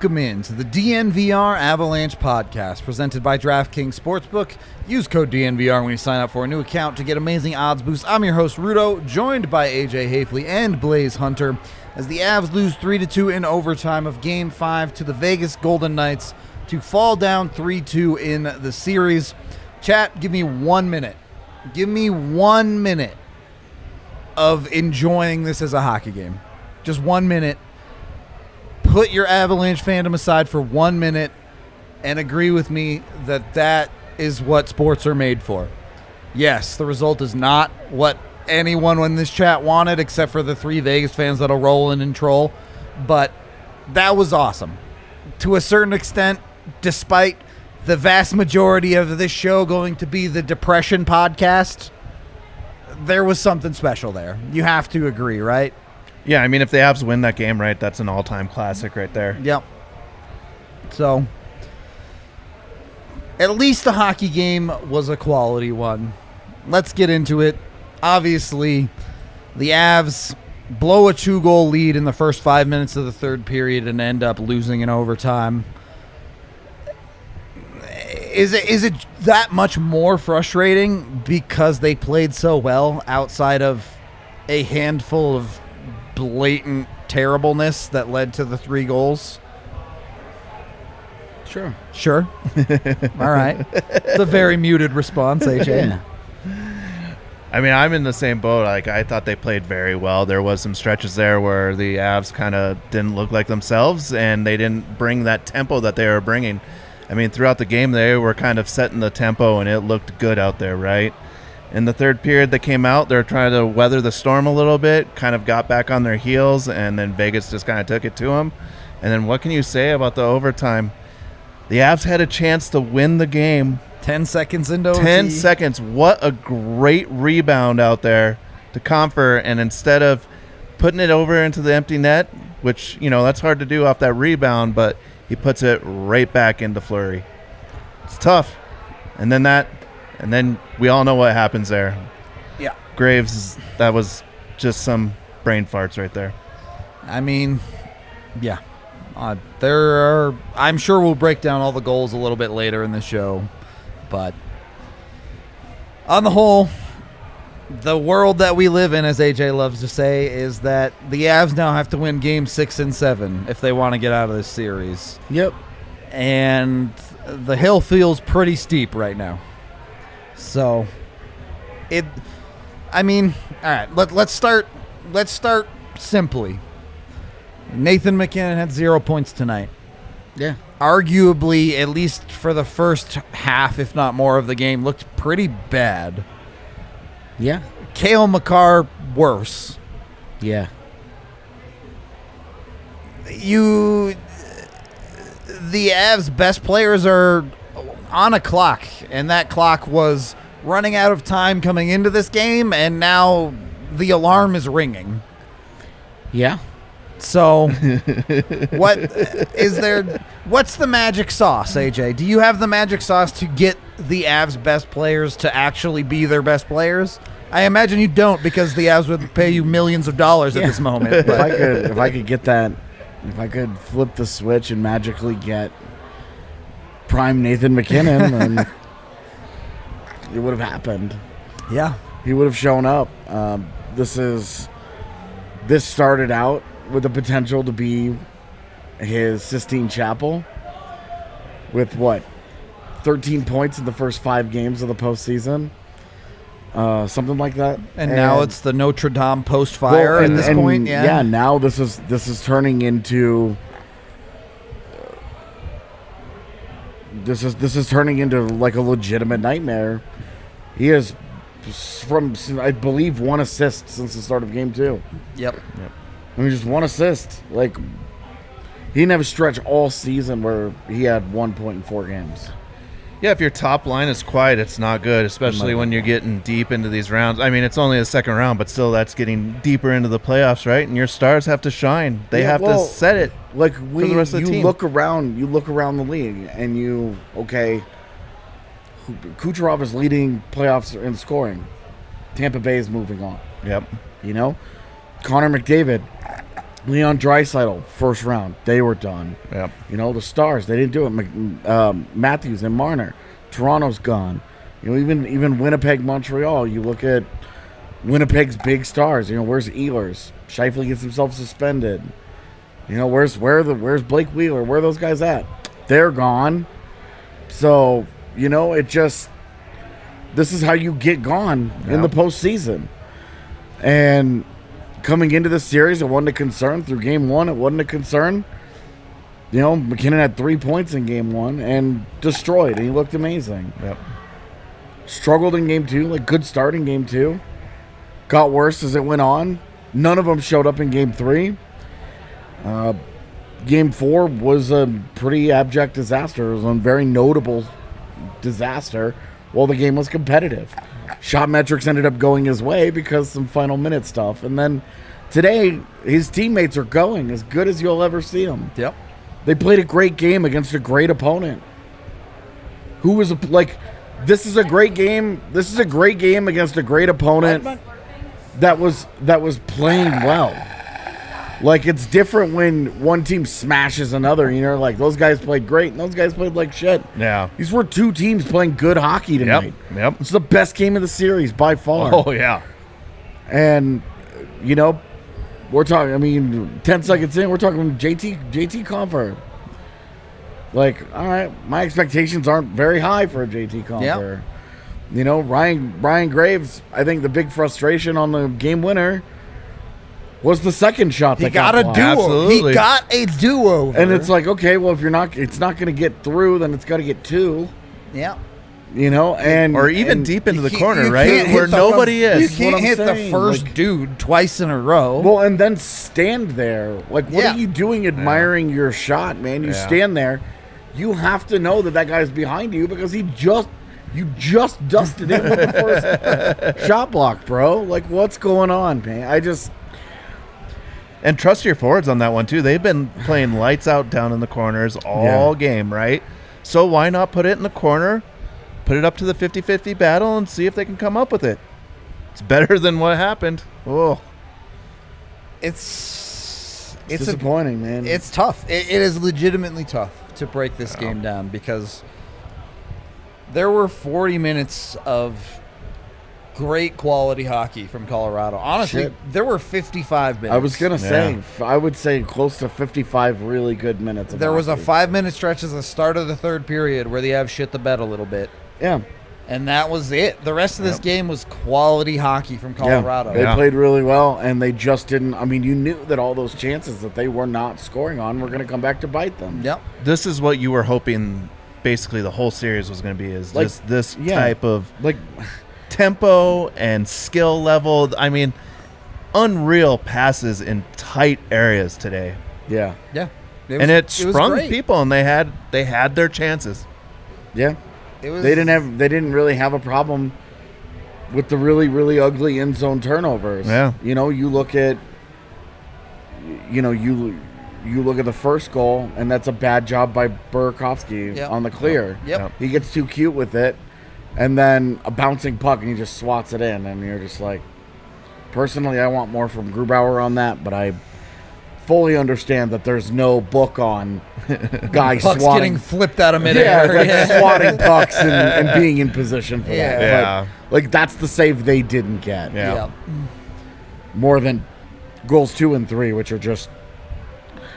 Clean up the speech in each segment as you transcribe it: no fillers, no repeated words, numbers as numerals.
Welcome in to the DNVR Avalanche podcast presented by DraftKings Sportsbook. Use code DNVR when you sign up for a new account to get amazing odds boosts. I'm your host, Rudo, joined by AJ Hafley and Blaze Hunter as the Avs lose 3-2 in overtime of Game 5 to the Vegas Golden Knights to fall down 3-2 in the series. Chat, give me 1 minute. Give me 1 minute of enjoying this as a hockey game. Just 1 minute. Put your Avalanche fandom aside for 1 minute and agree with me that that is what sports are made for. Yes, the result is not what anyone in this chat wanted except for the 3 Vegas fans that'll roll in and troll, but that was awesome. To a certain extent, despite the vast majority of this show going to be the Depression podcast, there was something special there. You have to agree, right? Yeah, I mean, if the Avs win that game, right, that's an all-time classic right there. Yep. So, at least the hockey game was a quality one. Let's get into it. Obviously, the Avs blow a 2-goal lead in the first 5 minutes of the third period and end up losing in overtime. Is it that much more frustrating because they played so well outside of a handful of blatant terribleness that led to the 3 goals? Sure. All right. It's a very muted response, AJ. Yeah. I mean, I'm in the same boat. Like, I thought they played very well. There was some stretches there where the Avs kind of didn't look like themselves, and they didn't bring that tempo that they were bringing. I mean, throughout the game, they were kind of setting the tempo, and it looked good out there, right? In the third period, they came out. They were trying to weather the storm a little bit, kind of got back on their heels, and then Vegas just kind of took it to them. And then what can you say about the overtime? The Avs had a chance to win the game. 10 seconds into OT. 10 seconds. What a great rebound out there to Comfer. And instead of putting it over into the empty net, which, you know, that's hard to do off that rebound, but he puts it right back into Fleury. It's tough. And then we all know what happens there. Yeah. Graves, that was just some brain farts right there. I mean, yeah. I'm sure we'll break down all the goals a little bit later in the show. But on the whole, the world that we live in, as AJ loves to say, is that the Avs now have to win Game 6 and 7 if they want to get out of this series. Yep. And the hill feels pretty steep right now. So, all right, let's start simply. Nathan MacKinnon had 0 points tonight. Yeah. Arguably, at least for the first half, if not more of the game, looked pretty bad. Yeah. Cale Makar, worse. Yeah. The Avs' best players are on a clock, and that clock was running out of time coming into this game, and now the alarm is ringing. Yeah. So, what's the magic sauce, AJ? Do you have the magic sauce to get the Avs' best players to actually be their best players? I imagine you don't, because the Avs would pay you millions of dollars at this moment. If I could get that, if I could flip the switch and magically get prime Nathan MacKinnon, then it would have happened. Yeah. He would have shown up. This started out with the potential to be his Sistine Chapel with 13 points in the first 5 games of the postseason, something like that. And now it's the Notre Dame post-fire at this point. Yeah. Now this is turning into this is turning into like a legitimate nightmare. He has, I believe, 1 assist since the start of game 2. Yep. I mean, just 1 assist. Like, he didn't have a stretch all season where he had 1 point in 4 games. Yeah, if your top line is quiet, it's not good, especially when you're getting deep into these rounds. I mean, it's only the second round, but still that's getting deeper into the playoffs, right? And your stars have to shine. They have to set it for the rest of the team. You look around the league, and Kucherov is leading playoffs in scoring. Tampa Bay is moving on. Yep. Connor McDavid Leon Draisaitl, first round, they were done. Yep. You know, the Stars, they didn't do it. Matthews and Marner, Toronto's gone. You know, even Winnipeg, Montreal, you look at Winnipeg's big stars. You know, where's Ehlers? Scheifele gets himself suspended. You know, where's Blake Wheeler? Where are those guys at? They're gone. So, you know, this is how you get gone in the postseason. And coming into the series, it wasn't a concern. Through game one, it wasn't a concern. You know, MacKinnon had 3 points in game one and destroyed, and he looked amazing. Yep. Struggled in game two, like good start in game two. Got worse as it went on. None of them showed up in game three. Game four was a pretty abject disaster. It was a very notable disaster while the game was competitive. Shot metrics ended up going his way because some final minute stuff. And then today, his teammates are going as good as you'll ever see them. Yep. They played a great game against a great opponent. This is a great game. This is a great game against a great opponent that was playing well. Like, it's different when one team smashes another. You know, like, those guys played great and those guys played like shit. Yeah. These were two teams playing good hockey tonight. Yep. It's the best game of the series by far. Oh, yeah. And, you know, we're talking, 10 seconds in, we're talking JT Compher. Like, all right, my expectations aren't very high for a JT Compher. Yep. You know, Ryan Graves, I think the big frustration on the game winner was the second shot that got blocked. Absolutely. He got a do-over. And it's like, okay, well, if it's not going to get through, then it's got to get two. Yeah. You know, or even deep into the corner, right? Where nobody is. You can't hit the first dude twice in a row. Well, and then stand there. Like, what are you doing admiring your shot, man? You stand there. You have to know that guy's behind you because you just dusted him with the first shot block, bro. Like, what's going on, man? And trust your forwards on that one, too. They've been playing lights out down in the corners all game, right? So why not put it in the corner, put it up to the 50-50 battle, and see if they can come up with it? It's better than what happened. Oh. It's disappointing, man. It's tough. It is legitimately tough to break this game down because there were 40 minutes of great quality hockey from Colorado. Honestly, there were 55 minutes. I was going to say, I would say close to 55 really good minutes. There was a 5-minute stretch at the start of the third period where the Avs shit the bed a little bit. Yeah. And that was it. The rest of this game was quality hockey from Colorado. They played really well, and they just didn't. I mean, you knew that all those chances that they were not scoring on were going to come back to bite them. Yep. This is what you were hoping basically the whole series was going to be, is like, just this type of tempo and skill level. I mean, unreal passes in tight areas today. Yeah. Yeah. It sprung people, and they had their chances. Yeah. They didn't really have a problem with the really, really ugly end zone turnovers. Yeah. You know, you look at the first goal, and that's a bad job by Burakovsky on the clear. Yep. He gets too cute with it, and then a bouncing puck, and he just swats it in, and you're just like, personally, I want more from Grubauer on that, but I fully understand that there's no book on guys pucks getting flipped out of midair. Yeah, swatting pucks and being in position for that. Yeah. Like, that's the save they didn't get. Yeah. More than goals 2 and 3, which are just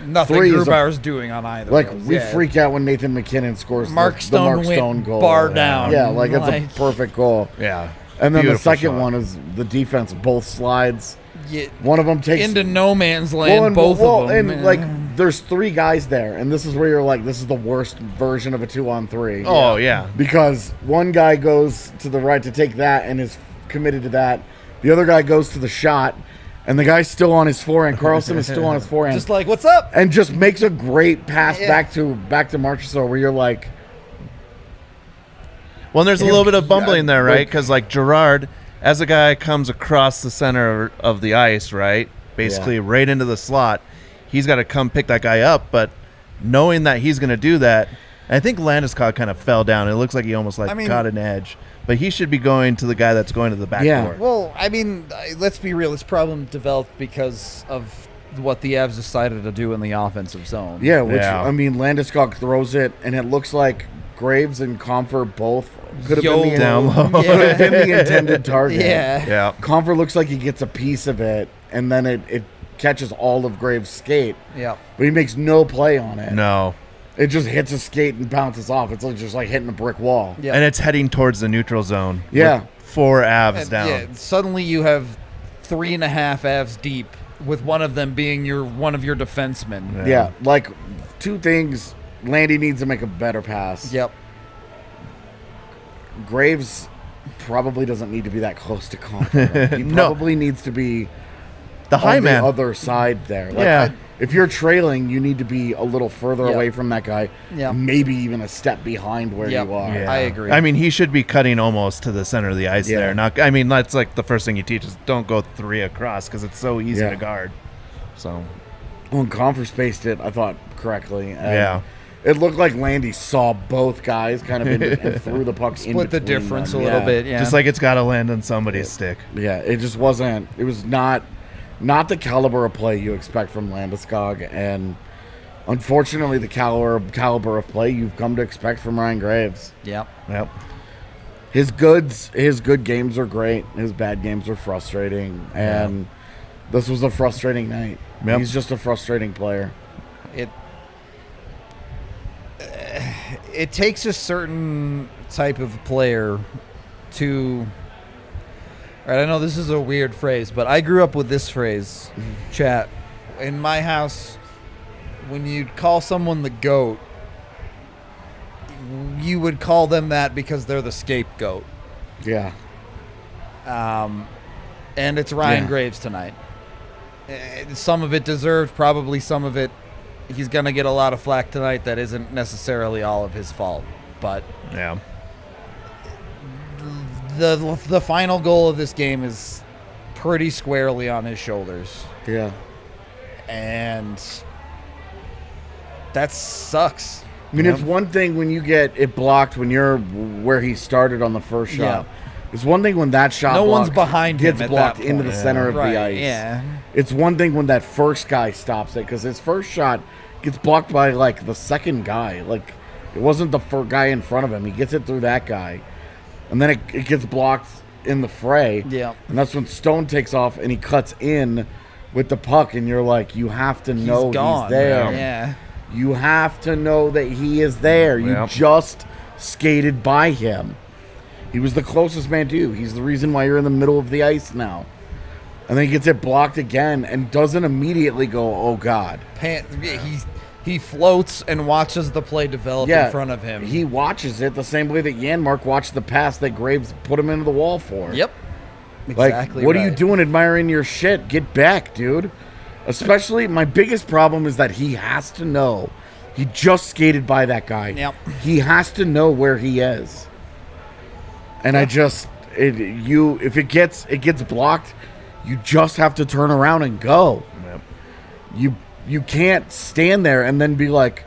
nothing Grubauer's doing on either. Like, we freak out when Nathan MacKinnon scores the Mark Stone goal. Bar down. Yeah, like it's a perfect goal. Yeah. And then the second one is the defense, both slides. One of them takes into no man's land, both of them. And like, there's 3 guys there, and this is where you're like, this is the worst version of a 2-on-3. Oh, yeah. Because one guy goes to the right to take that and is committed to that. The other guy goes to the shot, and the guy's still on his forehand. Carlson is still on his forehand. Just like, what's up? And just makes a great pass back to Marchessault, where you're like... Well, there's a little bit of bumbling there, right? Because, like, Gerard, as a guy comes across the center of the ice, right, basically right into the slot, he's got to come pick that guy up. But knowing that he's going to do that, I think Landeskog kind of fell down. It looks like he almost got an edge. But he should be going to the guy that's going to the back door. Well, I mean, let's be real. This problem developed because of what the Avs decided to do in the offensive zone. Yeah, which, Yeah. I mean, Landeskog throws it, and it looks like Graves and Comfort both could have been the Down low. could have been the intended target. Yeah. Yeah. Comfort looks like he gets a piece of it, and then it catches all of Graves' skate, Yeah. but he makes no play on it. No. It just hits a skate and bounces off. It's like just like hitting a brick wall. Yeah. And it's heading towards the neutral zone. Yeah. with 4 Avs And, down. yeah, suddenly you have 3.5 Avs deep, with one of them being one of your defensemen. Yeah, like 2 things. Landy needs to make a better pass. Yep. Graves probably doesn't need to be that close to Comfort. He No. probably needs to be The high on man. the other side there. Like, Yeah. if you're trailing, you need to be a little further Yeah. away from that guy. Yeah. Maybe even a step behind where Yep. you are. Yeah. I agree. I mean, he should be cutting almost to the center of the ice Yeah. there. Not. I mean, that's like the first thing you teach is don't go 3 across because it's so easy Yeah. to guard. So When Comfort spaced it, I thought correctly. And Yeah. It looked like Landy saw both guys kind of and threw the puck in Split the between difference them. a little Yeah. bit. Yeah. just like it's got to land on somebody's stick. Yeah, it just wasn't. It was not the caliber of play you expect from Landeskog, and unfortunately, the caliber of play you've come to expect from Ryan Graves. Yep. Yep. His good games are great. His bad games are frustrating, and this was a frustrating night. Yep. He's just a frustrating player. It takes a certain type of player to. All right, I know this is a weird phrase, but I grew up with this phrase, chat. In my house, when you'd call someone the GOAT, you would call them that because they're the scapegoat. Yeah, And it's Ryan Yeah. Graves tonight. Some of it deserved, probably some of it he's going to get a lot of flack tonight that isn't necessarily all of his fault. But Yeah. the final goal of this game is pretty squarely on his shoulders. yeah. And that sucks. I mean, it's one thing when you get it blocked when you're where he started on the first shot. Yeah. It's one thing when that shot No one's block behind gets him at blocked that into point. the center of Right, the ice. yeah. It's one thing when that first guy stops it, because his first shot gets blocked by like the second guy. Like it wasn't the first guy in front of him. He gets it through that guy, and then it gets blocked in the fray. Yeah. And that's when Stone takes off and he cuts in with the puck, and you're like, you have to know gone. he's there. Yeah. You have to know that he is there. You Yep. just skated by him. He was the closest man to you. He's the reason why you're in the middle of the ice now. And then he gets it blocked again and doesn't immediately go, oh, God. He floats and watches the play develop in front of him. He watches it the same way that Janmark watched the pass that Graves put him into the wall for. Yep. Like, Exactly. what are you right. doing admiring your shit? Get back, dude. Especially, my biggest problem is that he has to know. He just skated by that guy. Yep. He has to know where he is. And if it gets blocked, you just have to turn around and go. Yep. You can't stand there and then be like,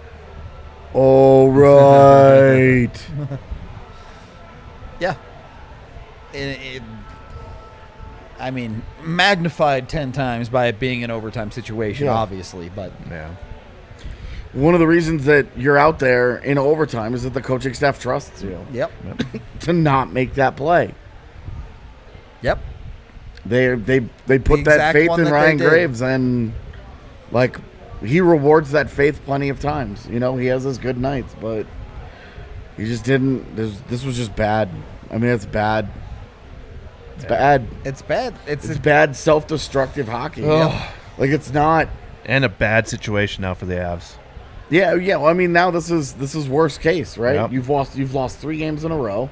all right. Yeah. I mean, magnified 10 times by it being an overtime situation, Yeah. obviously, but Yeah. One of the reasons that you're out there in overtime is that the coaching staff trusts you yep. to not make that play. Yep. They put that exact faith one in that Ryan they did. Graves, and like he rewards that faith plenty of times. You know, he has his good nights, but he just didn't. This was just bad. I mean, it's bad. It's bad. It's bad. It's bad, self-destructive hockey. Ugh. Like it's not. And a bad situation now for the Avs. Yeah. Well, I mean, now this is worst case, right? Yep. You've lost 3 games in a row.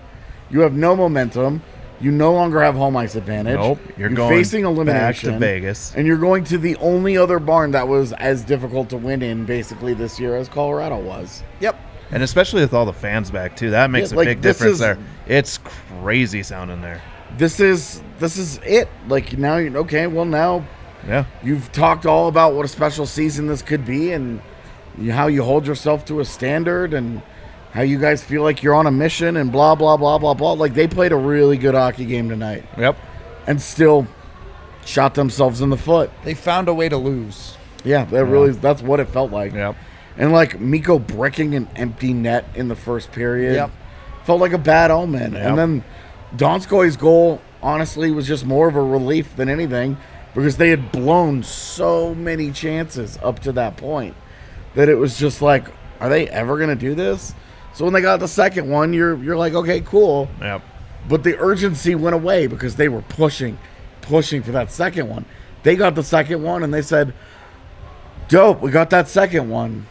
You have no momentum. You no longer have home ice advantage. Nope. You're going facing elimination back to Vegas. and you're going to the only other barn that was as difficult to win in basically this year as Colorado was. Yep. And especially with all the fans back too, that makes Yeah, a like, big this difference is- there. It's crazy sounding there. This is it. Like now, okay. Well, now Yeah. you've talked all about what a special season this could be, and how you hold yourself to a standard, and how you guys feel like you're on a mission, and blah blah blah blah blah. Like they played a really good hockey game tonight, Yep. and still shot themselves in the foot. They found a way to lose. Yeah, that's what it felt like. Yep. And like Mikko bricking an empty net in the first period. Yep. Felt like a bad omen. Yep. And then Donskoi's goal, honestly, was just more of a relief than anything because they had blown so many chances up to that point that it was just like, are they ever going to do this? So when they got the second one, you're like, okay, cool. Yep. But the urgency went away because they were pushing for that second one. They got the second one and they said, dope, we got that second one.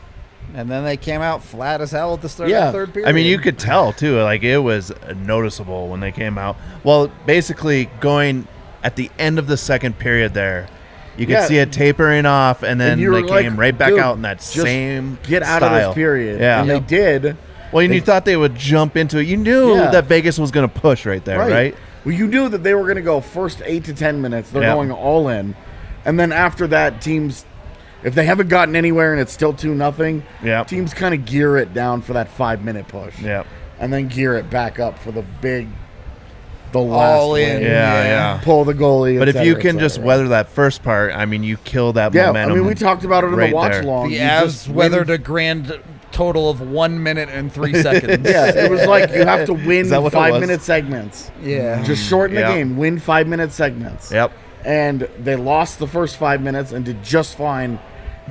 And then they came out flat as hell at the start Yeah. of the third period. I mean, you could tell, too. Like, it was noticeable when they came out. Well, basically, going at the end of the second period there, you could see it tapering off, and then you they were like, came right back dude, out in that just same get out style. of this period. Yeah. And they did. Well, and you thought they would jump into it. You knew that Vegas was going to push right there, right? Well, you knew that they were going to go first 8 to 10 minutes. They're going all in. And then after that, teams, if they haven't gotten anywhere and it's still 2-0, teams kind of gear it down for that 5-minute push. Yeah. And then gear it back up for the last all in. wave. Yeah. Pull the goalie. But et if you cetera, can et just cetera. weather that first part, I mean, you kill that momentum. I mean, we talked about it in right the watch there. along. The You Avs just weathered win- a grand total of 1 minute and 3 seconds. Yeah, it was like you have to win Is that what it was? 5-minute segments. Yeah. Just shorten the Yeah. game. Win 5-minute segments. Yep. And they lost the first 5 minutes and did just fine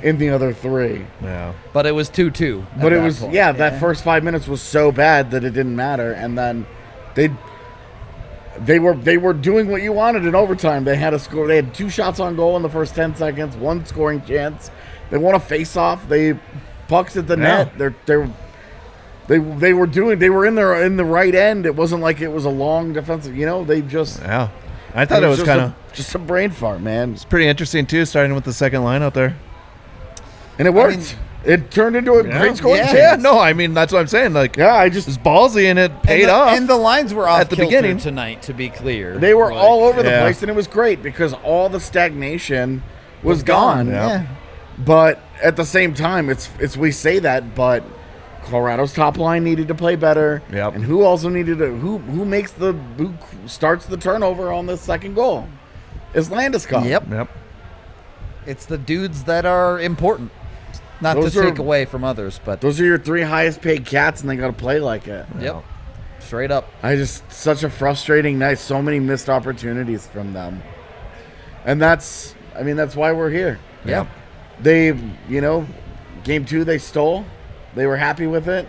in the other 3. Yeah. But it was 2-2. at But it that was point. that first 5 minutes was so bad that it didn't matter. And then they were doing what you wanted in overtime. They had a score. They had 2 shots on goal in the first 10 seconds, 1 scoring chance. They won a face-off. They pucks at the net. They were in the right end. It wasn't like it was a long defensive. They just Yeah. I thought it was kind of just a brain fart, man. it's pretty interesting too, starting with the second line out there. And it worked. It turned into a great scoring chance. Yeah, no, I mean that's what I'm saying. Like, Yeah, it was ballsy and it paid off. And the lines were off at the kilter beginning. tonight, to be clear. they were all over the Yeah. place, and it was great because all the stagnation was gone. Yeah. But at the same time, it's we say that, but Colorado's top line needed to play better. Yep. And who also needed to who starts the turnover on the second goal? Is Landeskog. Yep. Yep. It's the dudes that are important. Not Those to are- take away from others, but Those are your 3 highest paid cats, and they got to play like it. yep. Straight up. Such a frustrating night. So many missed opportunities from them. And that's why we're here. Yeah. They, game 2 they stole. They were happy with it.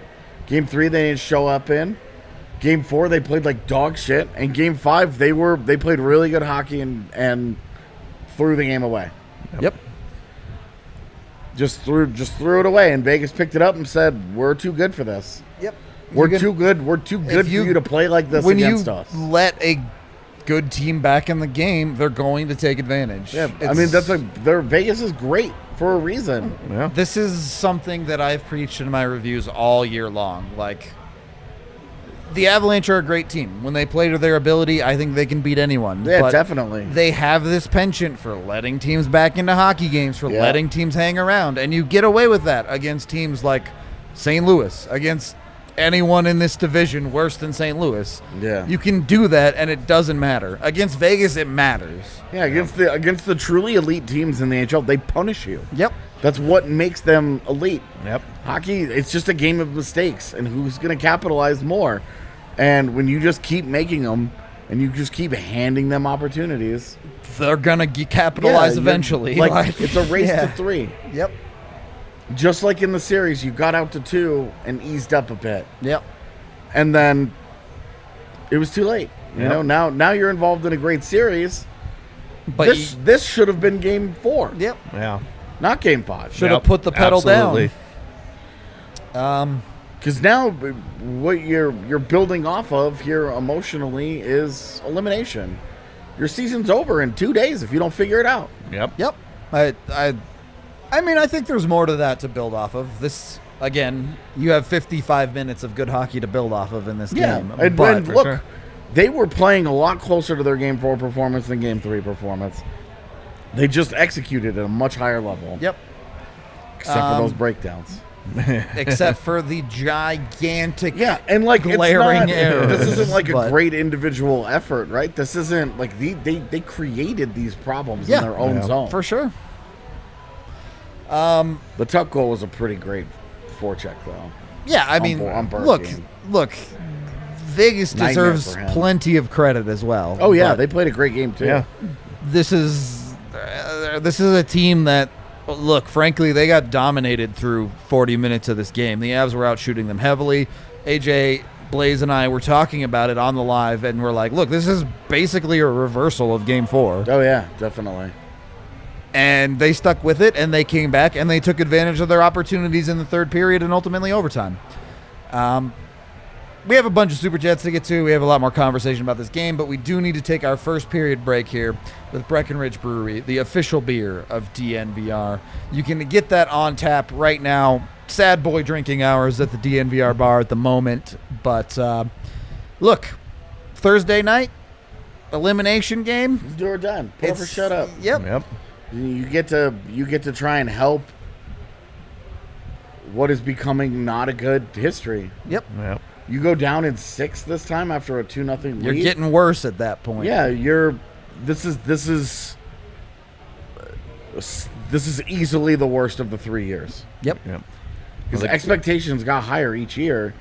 Game 3 they didn't show up in. Game 4 they played like dog shit. And game 5 they played really good hockey and threw the game away. Yep. Just threw it away, and Vegas picked it up and said, "We're too good for this. Yep. We're too good. We're too good for you to play like this when against you us." let a good team back in the game, they're going to take advantage. Yeah, I mean Vegas is great for a reason. Yeah. This is something that I've preached in my reviews all year long. Like, the Avalanche are a great team. When they play to their ability, I think they can beat anyone. Yeah, But definitely. they have this penchant for letting teams back into hockey games, for letting teams hang around, and you get away with that against teams like St. Louis, against anyone in this division worse than St. Louis. Yeah. You can do that, and it doesn't matter. Against Vegas, it matters. Yeah, against the truly elite teams in the NHL, they punish you. Yep. That's what makes them elite. Yep. Hockey, it's just a game of mistakes, and who's going to capitalize more. And when you just keep making them, and you just keep handing them opportunities, They're going to capitalize you're- eventually. Like, it's a race to 3. Yep. Just like in the series, you got out to 2 and eased up a bit. Yep. And then it was too late. You Yep. know, now you're involved in a great series. But This should have been game 4, yep. Yeah. not game 5. Should have put the pedal Absolutely. down. Because now what you're building off of here emotionally is elimination. Your season's over in 2 days if you don't figure it out. Yep. Yep. I mean, I think there's more to that to build off of. This, again, you have 55 minutes of good hockey to build off of in this game. And But look, sure. they were playing a lot closer to their game 4 performance than game 3 performance. They just executed at a much higher level. Yep. Except for those breakdowns. Except for the gigantic Yeah, and like glaring it's not, errors. this isn't like a but- great individual effort, right? This isn't like they created these problems Yeah. in their own Yeah. zone. For sure. The Tuck goal was a pretty great forecheck, though. Yeah, I mean, on look, Vegas Nightmare deserves for him. plenty of credit as well. Oh yeah, but they played a great game too. Yeah. this is a team that, look, frankly, they got dominated through 40 minutes of this game. The Avs were out shooting them heavily. AJ, Blaze, and I were talking about it on the live, and we're like, look, this is basically a reversal of Game 4. Oh yeah, definitely. And they stuck with it, and they came back, and they took advantage of their opportunities in the third period and ultimately overtime. We have a bunch of Super Chats to get to. We have a lot more conversation about this game, but we do need to take our first period break here with Breckenridge Brewery, the official beer of DNVR. You can get that on tap right now. Sad boy drinking hours at the DNVR bar at the moment. But, look, Thursday night, elimination game. It's do or done. Put up or shut up. Yep. You get to try and help what is becoming not a good history. Yep. You go down in 6 this time after a 2-0 lead. You're getting worse at that point. Yeah, this is easily the worst of the 3 years. Yep. Because expectations got higher each year,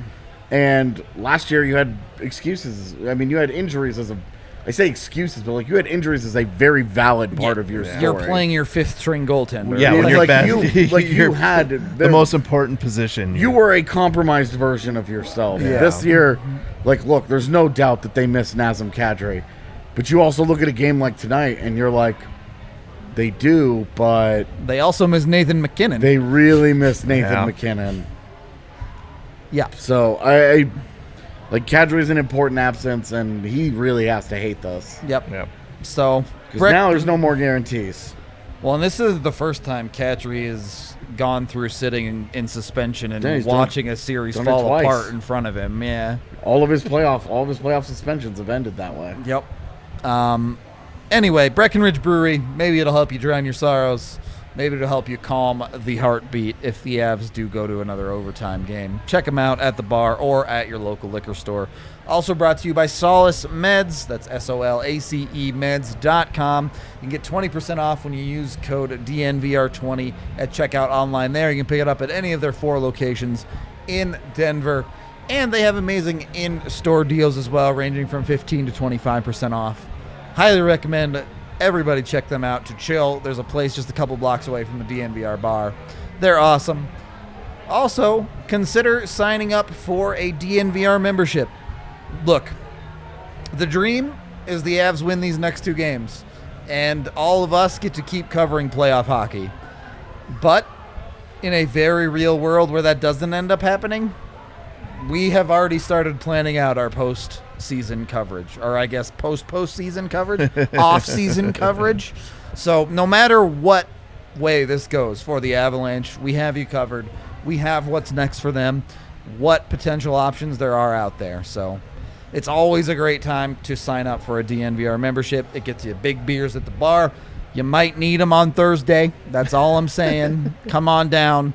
and last year you had excuses. I mean, you had injuries I say excuses, but like you had injuries as a very valid part of your story. You're playing your fifth string goaltender. Yeah, when you're like bad, you had the most important position. You were a compromised version of yourself. Yeah. This year, look, there's no doubt that they miss Nazem Kadri, but you also look at a game like tonight, and you're like, they do, but They also miss Nathan MacKinnon. they really miss Nathan Yeah. MacKinnon. Yeah. So I Kadri's an important absence, and he really has to hate this. Yep. So, Because now there's no more guarantees. well, and this is the first time Kadri has gone through sitting in suspension and Yeah, he's watching a series done it fall twice. apart in front of him. Yeah. All of his playoff suspensions have ended that way. Yep. Anyway, Breckenridge Brewery, maybe it'll help you drown your sorrows. Maybe it'll help you calm the heartbeat if the Avs do go to another overtime game. Check them out at the bar or at your local liquor store. Also brought to you by Solace Meds. That's SOLACE meds.com. You can get 20% off when you use code DNVR20 at checkout online there. You can pick it up at any of their 4 locations in Denver. And they have amazing in-store deals as well, ranging from 15 to 25% off. Highly recommend everybody check them out to chill. There's a place just a couple blocks away from the DNVR bar. They're awesome. Also, consider signing up for a DNVR membership. Look, the dream is the Avs win these next 2 games, and all of us get to keep covering playoff hockey. But in a very real world where that doesn't end up happening, we have already started planning out our post-season coverage, or I guess post-postseason coverage, off-season coverage. So no matter what way this goes for the Avalanche, we have you covered. We have what's next for them, what potential options there are out there. So it's always a great time to sign up for a DNVR membership. It gets you big beers at the bar. You might need them on Thursday. That's all I'm saying. Come on down.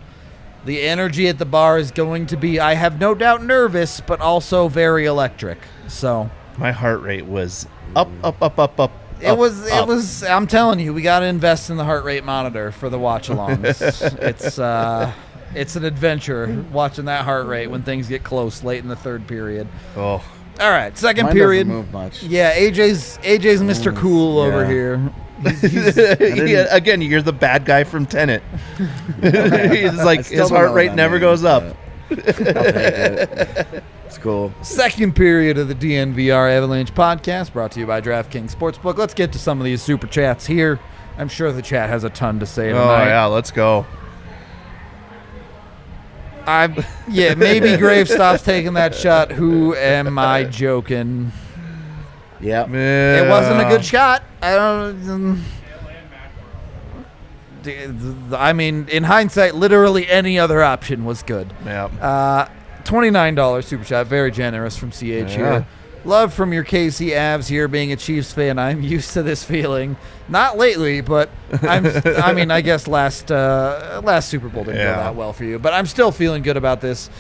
The energy at the bar is going to be, I have no doubt, nervous, but also very electric. So My heart rate was up. it was. I'm telling you, we got to invest in the heart rate monitor for the watch-alongs. It's an adventure watching that heart rate when things get close late in the third period. Oh, All right, second Mine period. doesn't move much. Yeah, AJ's Mr. Cool over yeah. here. yeah, again, you're the bad guy from Tenet. He's like, I still his don't know heart what rate that never means, goes up. but I'll take it. It's cool. Second period of the DNVR Avalanche podcast, brought to you by DraftKings Sportsbook. Let's get to some of these super chats here. I'm sure the chat has a ton to say Oh, tonight. yeah, let's go. Maybe Graves stops taking that shot. Who am I joking? Yeah. It wasn't a good shot. I mean, in hindsight, literally any other option was good. Yeah. $29 super chat, very generous from CH here. Love from your KC Avs here. Being a Chiefs fan, I'm used to this feeling. Not lately, but I guess last Super Bowl didn't go that well for you. But I'm still feeling good about this.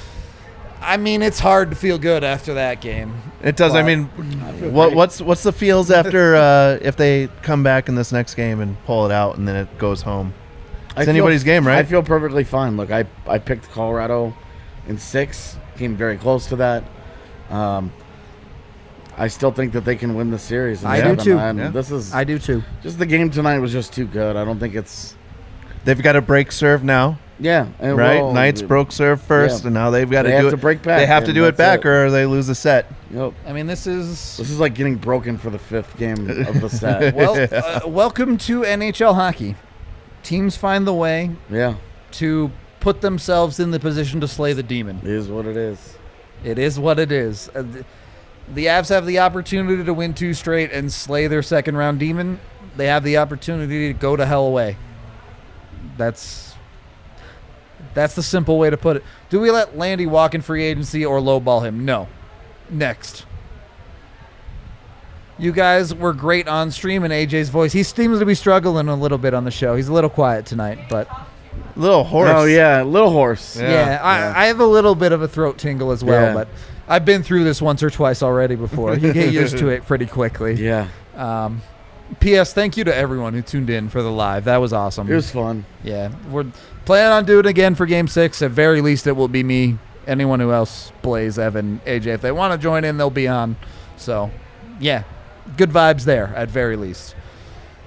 I mean, it's hard to feel good after that game. It does. I mean, what's the feels after if they come back in this next game and pull it out and then it goes home? It's anybody's game, right? I feel perfectly fine. Look, I picked Colorado in 6. Came very close to that. I still think that they can win the series. I do too. I do too. Just the game tonight was just too good. I don't think it's. They've got to break serve now. Yeah, right. Knights broke serve first, and now they've got to do it. Break back. They have to do it back, or they lose the set. Yep. I mean, this is like getting broken for the 5th game of the set. Well, welcome to NHL hockey. Teams find the way. Yeah. To put themselves in the position to slay the demon. It is what it is. It is what it is. The Avs have the opportunity to win 2 straight and slay their second-round demon. They have the opportunity to go to hell away. That's the simple way to put it. Do we let Landy walk in free agency or lowball him? No. Next. You guys were great on stream in AJ's voice. He seems to be struggling a little bit on the show. He's a little quiet tonight, but... Little hoarse. Oh, yeah, little hoarse. Yeah, I have a little bit of a throat tingle as well, but I've been through this once or twice already before. You get used to it pretty quickly. Yeah. P.S. Thank you to everyone who tuned in for the live. That was awesome. It was fun. Yeah. We're planning on doing it again for Game 6. At very least, it will be me. Anyone who else, Blaze, Evan, AJ, if they want to join in, they'll be on. So, yeah. Good vibes there, at very least.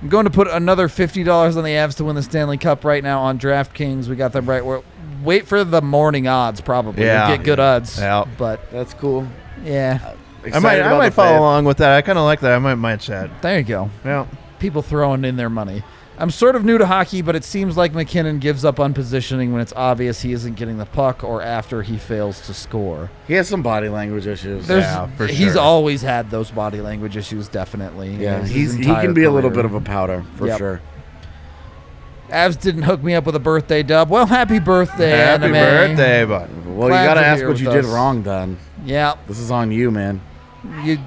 I'm going to put another $50 on the Avs to win the Stanley Cup right now on DraftKings. We got them right. Wait for the morning odds, probably. Yeah. We'll get good odds. Yeah. But that's cool. Yeah. I might follow along with that. I kind of like that. I might match that. There you go. Yeah. People throwing in their money. I'm sort of new to hockey, but it seems like MacKinnon gives up on positioning when it's obvious he isn't getting the puck or after he fails to score. He has some body language issues. For he's sure. always had those body language issues, definitely. Yeah, he can be a little bit of a powder, for sure. Avs didn't hook me up with a birthday dub. Well, happy birthday, Happy Anime. birthday, bud. Well, you got to ask what you did wrong then. Yeah. This is on you, man. You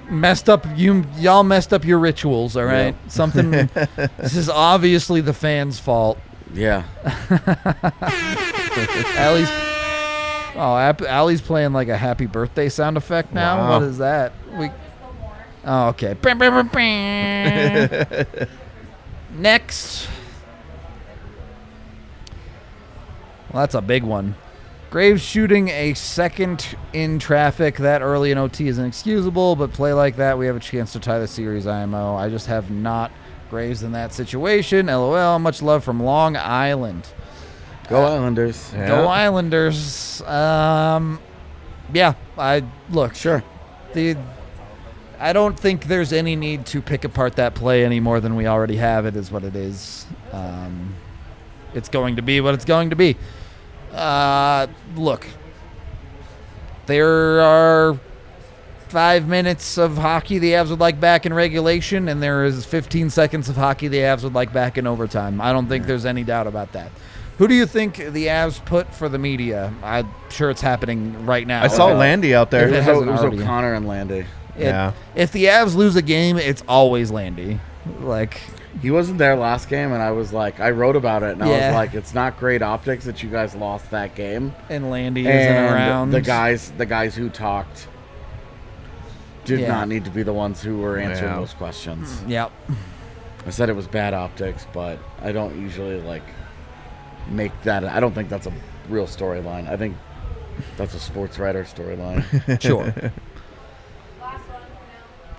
messed up. Y'all messed up your rituals, all right? Yeah. Something. This is obviously the fans' fault. Yeah. Allie's playing like a happy birthday sound effect now. Wow. What is that? Oh, okay. Next. Well, that's a big one. Graves shooting a second in traffic that early in OT is inexcusable, but play like that, we have a chance to tie the series IMO. I just have not Graves in that situation. LOL. Much love from Long Island. Go Islanders. Yeah. Go Islanders. Sure. I don't think there's any need to pick apart that play any more than we already have. It is what it is. It's going to be what it's going to be. Look, there are 5 minutes of hockey the Avs would like back in regulation, and there is 15 seconds of hockey the Avs would like back in overtime. I don't think there's any doubt about that. Who do you think the Avs put for the media? I'm sure it's happening right now. I saw Landy out there. It was O'Connor and Landy. If the Avs lose a game, it's always Landy. He wasn't there last game, and I was like, I wrote about it, and I was like, it's not great optics that you guys lost that game. And Landy isn't around. The guys who talked did not need to be the ones who were answering those questions. Yep. I said it was bad optics, but I don't usually make that. I don't think that's a real storyline. I think that's a sports writer storyline. Sure.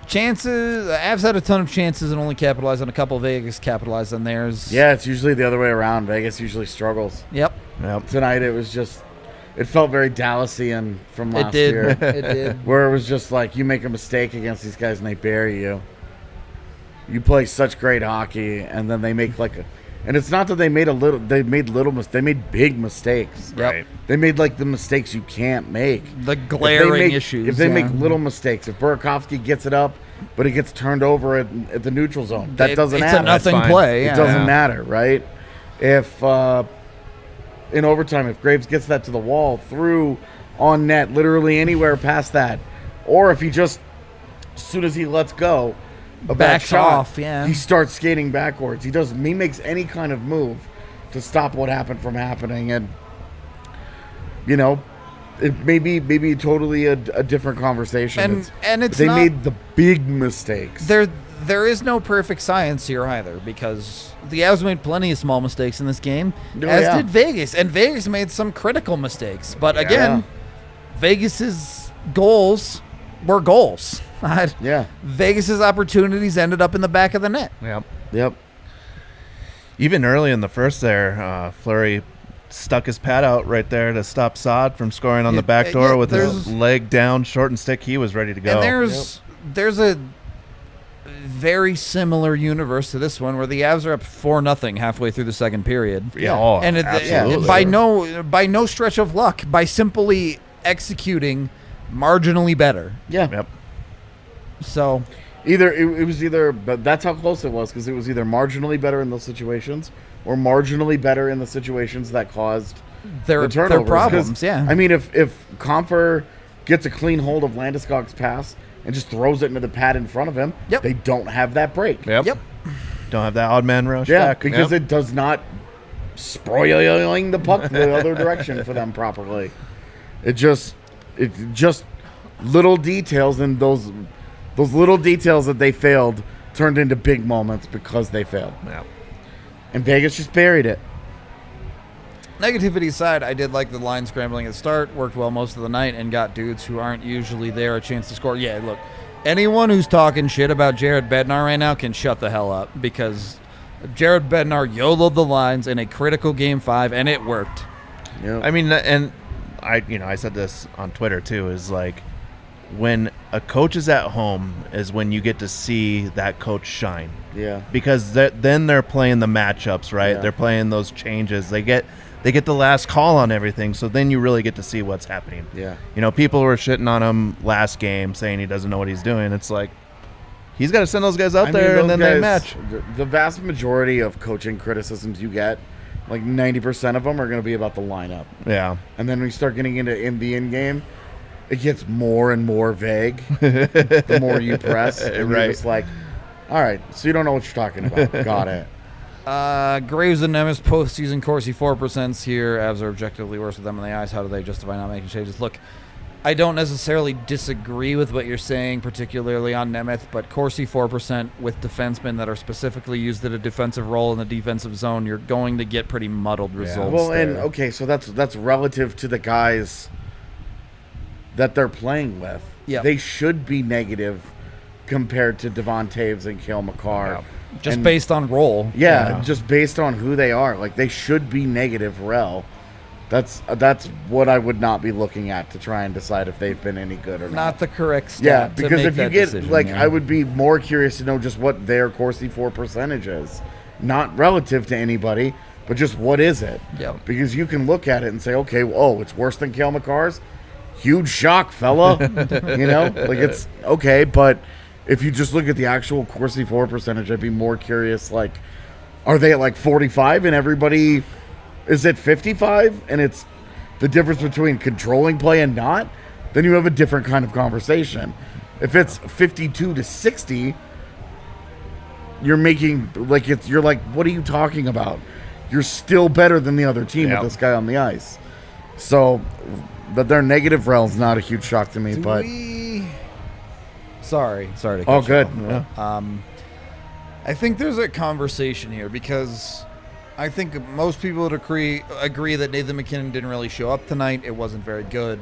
Chances, Avs had a ton of chances and only capitalized on a couple. Vegas capitalized on theirs. Yeah, it's usually the other way around. Vegas usually struggles. Yep. Tonight it was just, it felt very Dallasian from last year. It did. Where it was just like, you make a mistake against these guys and they bury you. You play such great hockey, and then they make and it's not that they made they made big mistakes. Yep. Right. They made the mistakes you can't make. The glaring issues. If they make little mistakes, if Burakovsky gets it up, but it gets turned over at the neutral zone, that doesn't it's happen. It's a nothing play. It doesn't matter, right? If in overtime, if Graves gets that to the wall, through, on net, literally anywhere past that, or if he just, as soon as he lets go, backs off, he starts skating backwards. He makes any kind of move to stop what happened from happening, and it may be totally a different conversation. And it's they made the big mistakes. there is no perfect science here either, because the Avs made plenty of small mistakes in this game, as did Vegas. And Vegas made some critical mistakes. But again, Vegas's goals were goals. Vegas's opportunities ended up in the back of the net. Yep. Even early in the first there, Fleury stuck his pad out right there to stop Saad from scoring on the back door with his leg down, short and stick. He was ready to go. And there's a very similar universe to this one where the Avs are up 4-0 halfway through the second period. Absolutely. By no stretch of luck, by simply executing marginally better. So but that's how close it was, because it was either marginally better in those situations or marginally better in the situations that caused the turnovers. Their problems. I mean, if Compher gets a clean hold of Landeskog's pass and just throws it into the pad in front of him, they don't have that break. Don't have that odd man rush back. Because it does not sproiling the puck the other direction for them properly. It's just little details, and those little details that they failed turned into big moments because they failed. And Vegas just buried it. Negativity aside, I did like the line scrambling at the start, worked well most of the night, and got dudes who aren't usually there a chance to score. Yeah, look, anyone who's talking shit about Jared Bednar right now can shut the hell up, because Jared Bednar YOLO'd the lines in a critical Game 5, and it worked. I mean, and I said this on Twitter too, is like, when a coach is at home is when you get to see that coach shine. Because then they're playing the matchups, right? They're playing those changes. They get the last call on everything, so then you really get to see what's happening. People were shitting on him last game, saying he doesn't know what he's doing. It's like, he's got to send those guys out there, and then they match. The vast majority of coaching criticisms you get, like 90% of them, are going to be about the lineup. And then when you start getting into the in-game, it gets more and more vague the more you press. And you're just like, all right, so you don't know what you're talking about. Got it. Graves and Nemeth postseason Corsi 4% here. Avs are objectively worse with them in the eyes. How do they justify not making changes? Look, I don't necessarily disagree with what you're saying, particularly on Nemeth, but Corsi 4% with defensemen that are specifically used at a defensive role in the defensive zone, you're going to get pretty muddled results. Well, there. and okay, so that's relative to the guys that they're playing with. They should be negative compared to Devon Taves and Cale Makar. Just based on role. Just based on who they are. Like, they should be negative rel. That's what I would not be looking at to try and decide if they've been any good or not. Not the correct stat. Because to if you get decision, I would be more curious to know just what their Corsi 4 percentage is, not relative to anybody, but just what is it? Because you can look at it and say, okay, it's worse than Cale Makar's. Huge shock, fella. It's okay, but if you just look at the actual Corsi 4 percentage, I'd be more curious, like, are they at like 45 and everybody is at 55, and it's the difference between controlling play and not? Then you have a different kind of conversation. If it's 52 to 60, you're making, like, you're like, what are you talking about? You're still better than the other team with this guy on the ice. So that they're negative rel is not a huge shock to me, Sorry to cut you good. off. I think there's a conversation here, because I think most people would agree that Nathan MacKinnon didn't really show up tonight. It wasn't very good.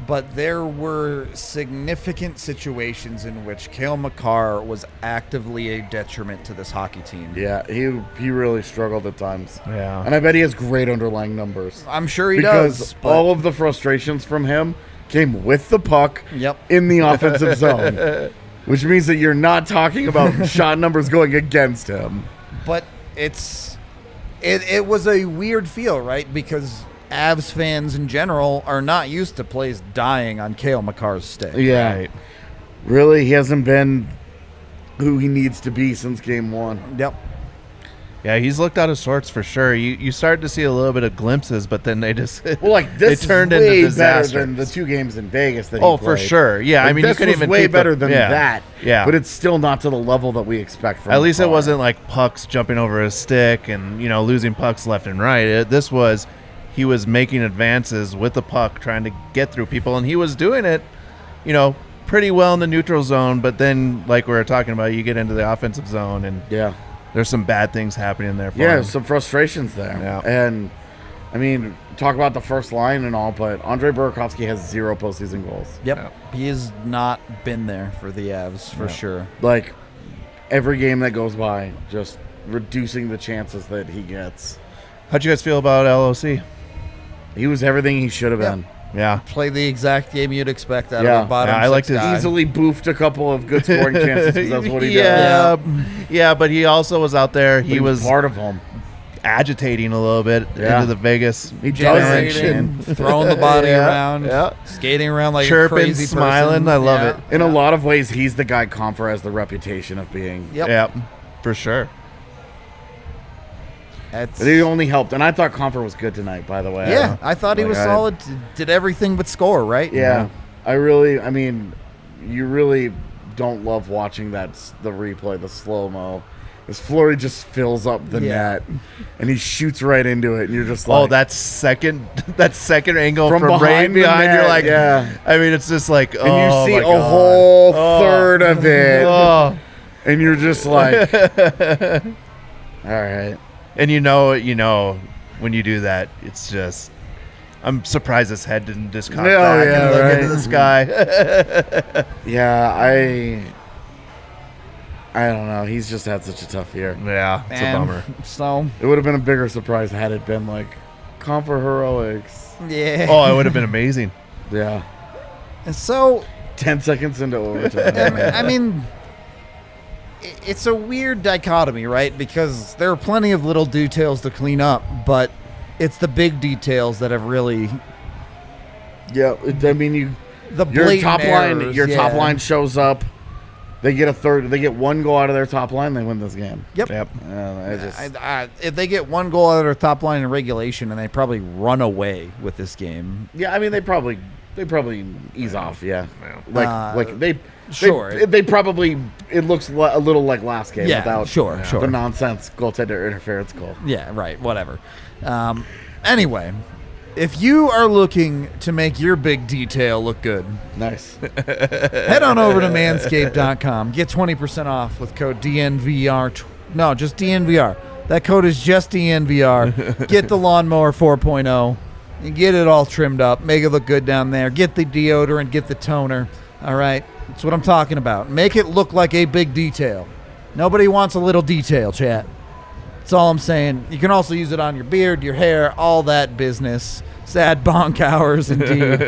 But there were significant situations in which Cale Makar was actively a detriment to this hockey team. He really struggled at times. And I bet he has great underlying numbers. I'm sure he does. Because all of the frustrations from him came with the puck in the offensive zone, which means that you're not talking about shot numbers going against him. But it was a weird feel, right? Because Avs fans in general are not used to plays dying on Cale Makar's stick. Right. Really, he hasn't been who he needs to be since Game 1. Yeah, he's looked out of sorts for sure. You started to see a little bit of glimpses, but then they just this they turned is way into disasters. Better than the 2 games in Vegas that he played. For sure. Yeah, I mean, this you couldn't was even way keep better than that. Yeah, but it's still not to the level that we expect from. At least it wasn't like pucks jumping over his stick and losing pucks left and right. This was he was making advances with the puck, trying to get through people, and he was doing it, pretty well in the neutral zone, but then, like we were talking about, you get into the offensive zone, and there's some bad things happening there for him. some frustrations there. Yeah. And, I mean, talk about the first line and all, but Andrei Burakovsky has 0 postseason goals. Yep. Yeah. He has not been there for the Avs, for sure. Like, every game that goes by, just reducing the chances that he gets. How'd you guys feel about LOC? He was everything he should have been. Yeah. Played the exact game you'd expect out of a bottom I six liked his guy. Easily boofed a couple of good scoring chances because that's what he does. Yeah, but he also was out there. He was part of them. Agitating a little bit into the Vegas He Generation, throwing the body around, Yeah. skating around like Chirping, a crazy smiling. person. I love it. In a lot of ways, he's the guy Comfer has the reputation of being. Yep. Yeah, for sure. That's, But he only helped. And I thought Comfer was good tonight, by the way. yeah, I thought he Like, was solid. Did everything but score, right? Yeah. I mean, you really don't love watching the replay, the slow-mo. This Fleury just fills up the net, and he shoots right into it, and you're just like... Oh, that second angle From from right behind the behind, net, you're like... yeah. I mean, it's just like, And you see my a God. whole third of it, Oh. and you're just like... all right. And you know, when you do that, it's just... I'm surprised his head didn't just cock back and look into the sky. Yeah, I don't know. He's just had such a tough year. Yeah, it's a bummer. So, It would have been a bigger surprise had it been like Comfer heroics. yeah. Oh, it would have been amazing. Yeah. So, 10 seconds into overtime. I mean, it's a weird dichotomy, right? Because there are plenty of little details to clean up, but it's the big details that have really... Yeah, I mean, your blatant top errors, top line shows up. They get one goal out of their top line, they win this game. Yep. If they get one goal out of their top line in regulation, and they probably run away with this game. Yeah, I mean they probably ease off. Yeah, Sure. They probably it looks a little like last game without sure. the nonsense goaltender interference goal. Yeah, right. Whatever. Anyway, if you are looking to make your big detail look good, Nice. head on over to manscaped.com. Get 20% off with code DNVR. No, just DNVR. That code is just DNVR. Get the Lawnmower 4.0 and get it all trimmed up. Make it look good down there. Get the deodorant. Get the toner. All right? That's what I'm talking about. Make it look like a big detail. Nobody wants a little detail, chat. That's all I'm saying. You can also use it on your beard, your hair, all that business. Sad bonk hours, indeed.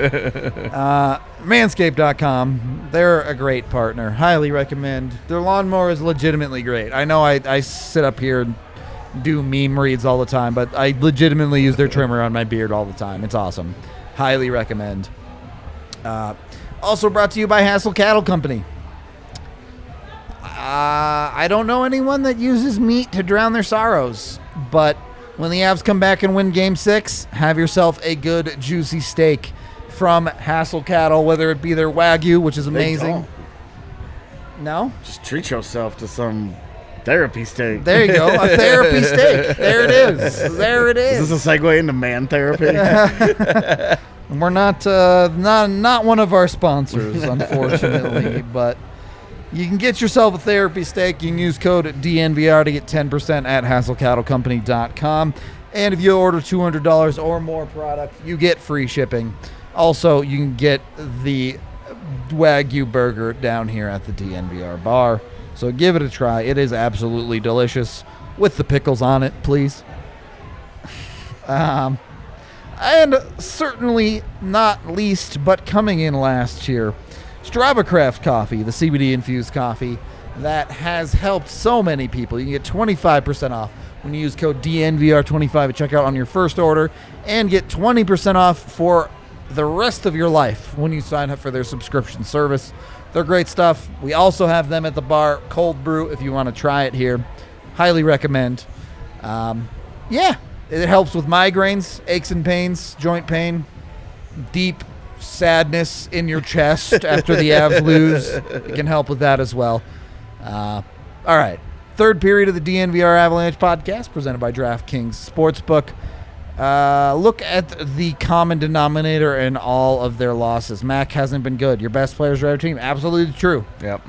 Manscaped.com. They're a great partner. Highly recommend. Their lawnmower is legitimately great. I know I sit up here and do meme reads all the time, but I legitimately use their trimmer on my beard all the time. It's awesome. Highly recommend. Also brought to you by Hassel Cattle Company. I don't know anyone that uses meat to drown their sorrows, but when the Avs come back and win Game 6, have yourself a good, juicy steak from Hassel Cattle, whether it be their Wagyu, which is amazing. No? Just treat yourself to some therapy steak. There you go. A therapy steak. There it is. There it is. Is this a segue into man therapy? We're not one of our sponsors, unfortunately, but you can get yourself a therapy steak. You can use code DNVR to get 10% at HassleCattleCompany.com. And if you order $200 or more product, you get free shipping. Also, you can get the Wagyu burger down here at the DNVR bar. So give it a try. It is absolutely delicious. With the pickles on it, please. And certainly not least, but coming in last here, Strava Craft Coffee, the CBD-infused coffee that has helped so many people. You can get 25% off when you use code DNVR25 at checkout on your first order, and get 20% off for the rest of your life when you sign up for their subscription service. They're great stuff. We also have them at the bar, cold brew, if you want to try it here. Highly recommend. It helps with migraines, aches and pains, joint pain, deep sadness in your chest after the Avs lose. It can help with that as well. All right. Third period of the DNVR Avalanche podcast presented by DraftKings Sportsbook. Look at the common denominator in all of their losses. Mac hasn't been good. Your best players are out of team. Absolutely true. Yep.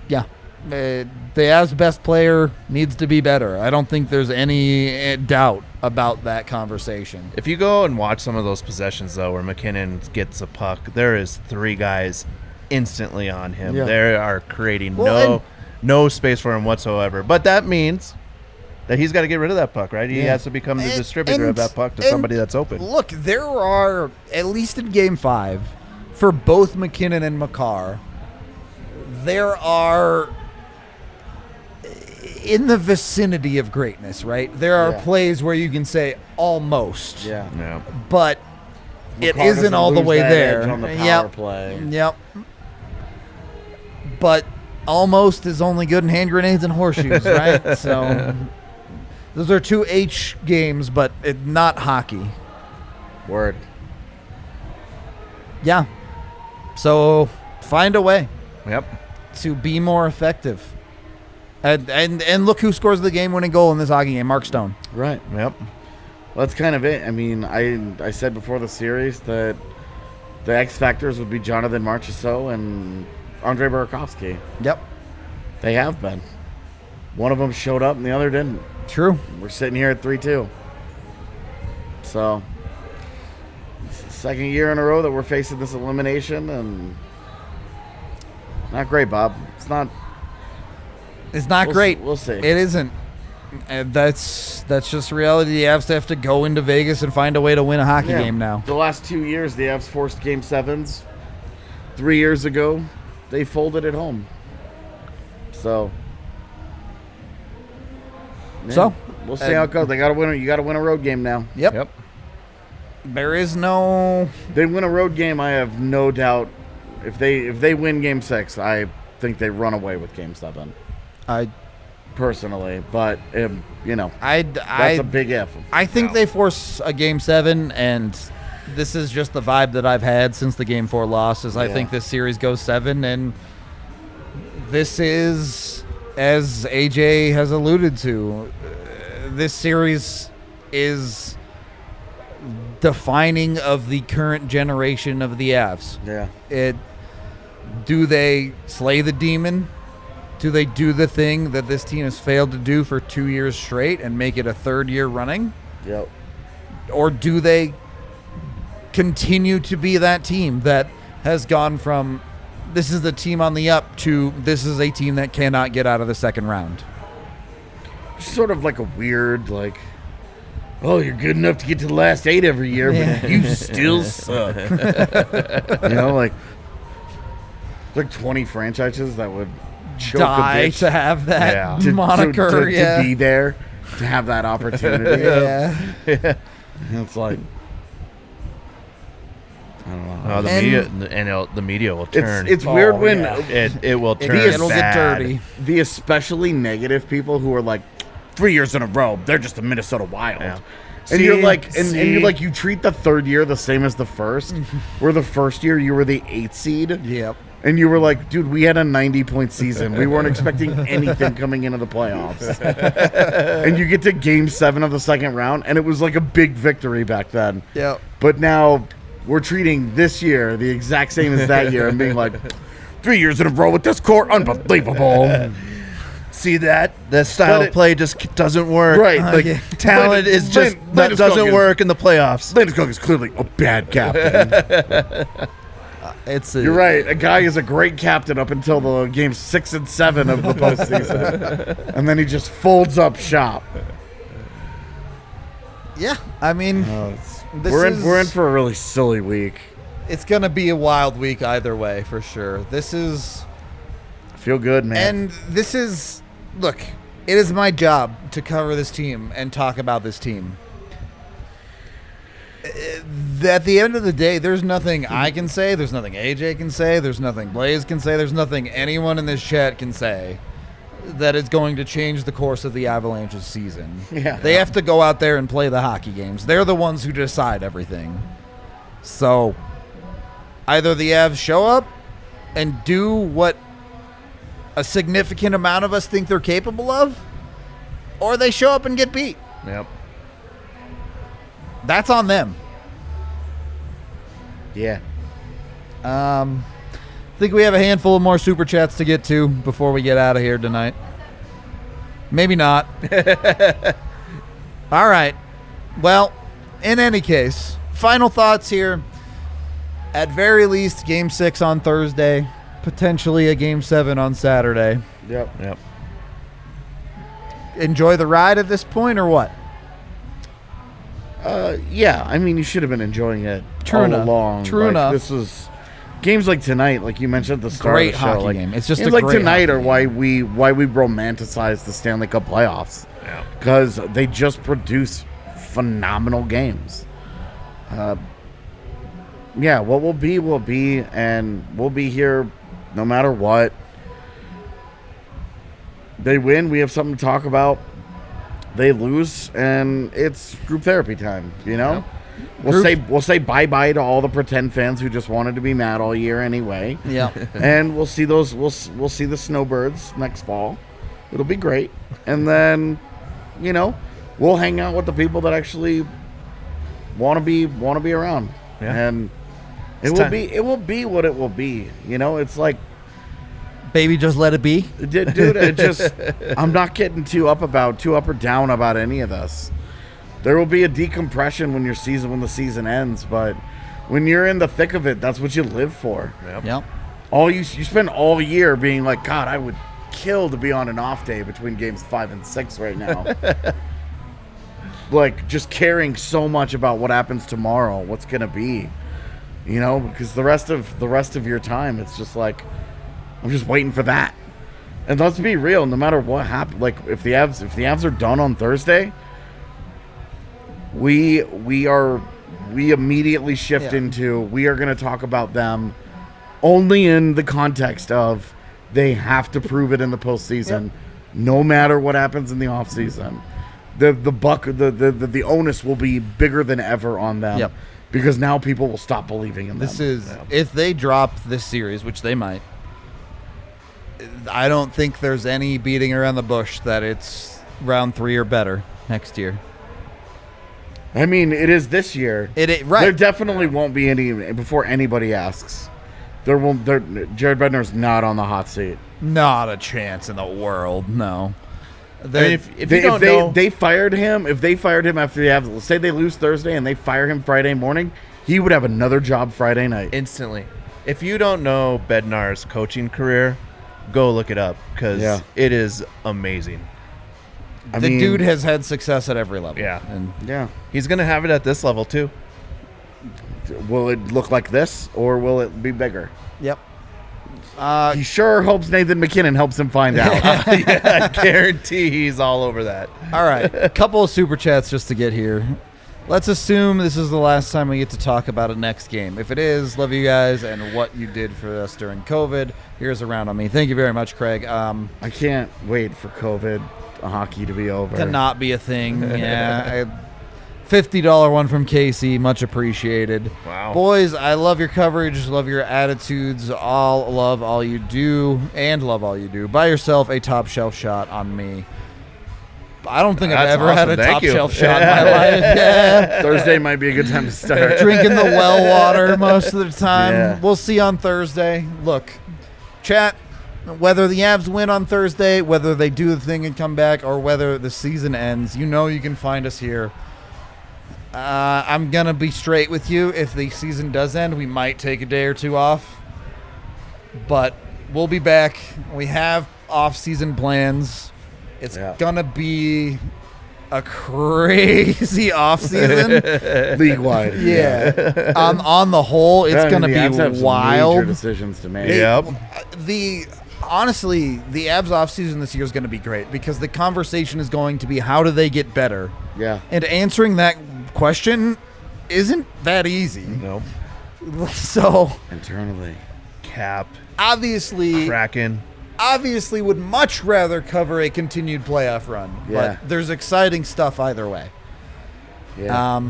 Yeah. The Avs' best player needs to be better. I don't think there's any doubt about that conversation. If you go and watch some of those possessions, though, where MacKinnon gets a puck, there is 3 guys instantly on him. Yeah. They are creating Well, no space for him whatsoever. But that means that he's got to get rid of that puck, right? He Yeah. has to become the distributor of that puck to somebody that's open. Look, there are, at least in Game 5, for both MacKinnon and Makar, there are in the vicinity of greatness, right? There are Yeah. plays where you can say almost, Yeah. Yeah. but it McCarr isn't doesn't all the lose way that there. edge on the power Yep. play. Yep. But almost is only good in hand grenades and horseshoes, right? So those are 2 H games, but not hockey. Word. Yeah. So find a way Yep. to be more effective. And look who scores the game-winning goal in this hockey game, Mark Stone. Right. Yep. Well, that's kind of it. I mean, I said before the series that the X factors would be Jonathan Marchessault and Andrei Burakovsky. Yep. They have been. One of them showed up and the other didn't. True. We're sitting here at 3-2. So, it's the second year in a row that we're facing this elimination, and not great, Bob. It's not. It's not We'll great. we'll see. It isn't. And that's just reality. The Avs have to go into Vegas and find a way to win a hockey Yeah. game now. The last 2 years, the Avs forced Game 7s. 3 years ago, they folded at home. So, yeah, So, we'll see how it goes. They got to win. You got to win a road game now. Yep. Yep. There is no. They win a road game. I have no doubt. If they win Game 6, I think they run away with Game 7. I Personally, but you know, that's that's a big if. I think they force a Game 7, and this is just the vibe that I've had since the Game 4 loss. Is I Yeah. think this series goes 7, and this is, as AJ has alluded to, this series is defining of the current generation of the Avs. Yeah. Do they slay the demon? Do they do the thing that this team has failed to do for 2 years straight and make it a 3rd year running? Yep. Or do they continue to be that team that has gone from this is the team on the up to this is a team that cannot get out of the second round? Sort of like a weird, like, oh, you're good enough to get to the last 8 every year, but you still suck. You know, like 20 franchises that would choke Die a bitch to have that Yeah. moniker, to be there, to have that opportunity. yeah. And it's like, I don't know. Oh, the And- media the media will turn. It's weird Oh, when yeah. it will turn. It'll get bad. dirty. the especially negative people who are like 3 years in a row, they're just the Minnesota Wild. Yeah. And See? you're like, and See? you're like, you treat the 3rd year the same as the first. Where the first year you were the 8th seed, Yep. and you were like, dude, we had a 90-point season. We weren't expecting anything coming into the playoffs. And you get to Game 7 of the second round, and it was like a big victory back then. Yep. But now we're treating this year the exact same as that year, and being like, 3 years in a row with this core, unbelievable. See that? That style But of play just doesn't work. Right, Like, yeah. talent is just that doesn't work in the playoffs. Landeskog is clearly a bad captain. You're You're right. A guy is a great captain up until the games 6 and 7 of the postseason, and then he just folds up shop. Yeah. I mean, this We're is- in for a really silly week. it's going to be a wild week either way, for sure. This is... Feel good, man. And this is... Look, it is my job to cover this team and talk about this team. At the end of the day, there's nothing I can say, there's nothing AJ can say, there's nothing Blaze can say, there's nothing anyone in this chat can say that is going to change the course of the Avalanche's season. Yeah. They have to go out there and play the hockey games. They're the ones who decide everything. So, either the Avs show up and do what a significant amount of us think they're capable of, or they show up and get beat. Yep. That's on them. Yeah. I think we have a handful of more super chats to get to before we get out of here tonight. Maybe not. All right. Well, in any case, final thoughts here. At very least, Game 6 on Thursday, potentially a Game 7 on Saturday. Yep. Enjoy the ride at this point, or what? Yeah. I mean, you should have been enjoying it True all enough. along. True Like, enough. This was games like tonight, like you mentioned at the start Great of the show. hockey Like, game. It's just games a like great tonight hockey are why we romanticize the Stanley Cup playoffs. Yeah. Because they just produce phenomenal games. Yeah, what will be, and we'll be here no matter what. They win, we have something to talk about. They lose, and it's group therapy time, you know? Yeah. We'll say bye-bye to all the pretend fans who just wanted to be mad all year anyway. Yeah. And we'll see we'll see the snowbirds next fall. It'll be great. And then, you know, we'll hang out with the people that actually want to be around. Yeah. And it will be what it will be. You know, it's like, Baby, just let it be. dude, I'm not getting too up or down about any of this. There will be a decompression when the season ends, but when you're in the thick of it, that's what you live for. Yep. You spend all year being like, God, I would kill to be on an off day between games 5 and 6 right now. Like, just caring so much about what happens tomorrow, what's gonna be, you know, because the rest of your time, it's just like, I'm just waiting for that. And let's be real, no matter what happens, like if the Avs are done on Thursday, we immediately shift into, we are going to talk about them only in the context of they have to prove it in the postseason, no matter what happens in the offseason. The onus will be bigger than ever on them, because now people will stop believing in them. If they drop this series, which they might, I don't think there's any beating around the bush that it's round 3 or better next year. I mean, it is this year. Right. There definitely won't be any before anybody asks. Jared Bednar's not on the hot seat. Not a chance in the world. No. If they fired him after the Avs, let's say they lose Thursday and they fire him Friday morning, he would have another job Friday night. Instantly. If you don't know Bednar's coaching career, go look it up, because it is amazing. The dude has had success at every level. Yeah. And He's going to have it at this level, too. Will it look like this, or will it be bigger? Yep. He sure hopes Nathan MacKinnon helps him find out. I guarantee he's all over that. All right. A couple of super chats just to get here. Let's assume this is the last time we get to talk about a next game. If it is, love you guys and what you did for us during COVID. Here's a round on me. Thank you very much, Craig. I can't wait for COVID hockey to be over. To not be a thing. Yeah. $50 one from Casey. Much appreciated. Wow. Boys, I love your coverage. Love your attitudes. Love all you do. And love all you do. Buy yourself a top shelf shot on me. I don't think I've ever had a top shelf shot in my life. Yeah. Thursday might be a good time to start. Drinking the well water most of the time. Yeah. We'll see on Thursday. Look, chat, whether the Avs win on Thursday, whether they do the thing and come back, or whether the season ends, you know you can find us here. I'm going to be straight with you. If the season does end, we might take a day or two off. But we'll be back. We have off-season plans. It's going to be a crazy offseason. League-wide. Yeah. On the whole, it's going to be wild. Major decisions to make. Yep. Honestly, the Avs offseason this year is going to be great, because the conversation is going to be, how do they get better? Yeah. And answering that question isn't that easy. No. So Internally. Cap. Obviously would much rather cover a continued playoff run. Yeah. But there's exciting stuff either way. Yeah.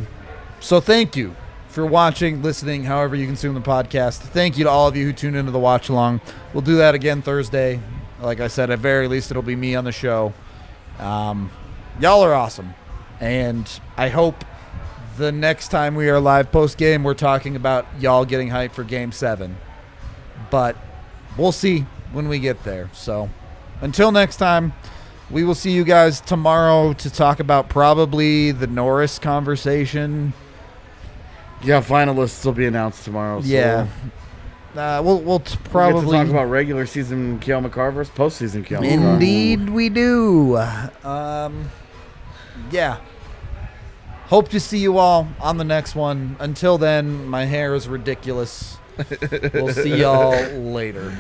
So thank you for watching, listening, however you consume the podcast. Thank you to all of you who tuned into the watch along. We'll do that again Thursday. Like I said, at very least it'll be me on the show. Y'all are awesome. And I hope the next time we are live post-game, we're talking about y'all getting hyped for Game 7. But we'll see when we get there. So until next time, we will see you guys tomorrow to talk about probably the Norris conversation. Yeah, finalists will be announced tomorrow. So Yeah. We'll probably get to talk about regular season Kyle McCarr versus postseason Kyle McCarr. Indeed we do. Yeah. Hope to see you all on the next one. Until then, my hair is ridiculous. We'll see y'all later.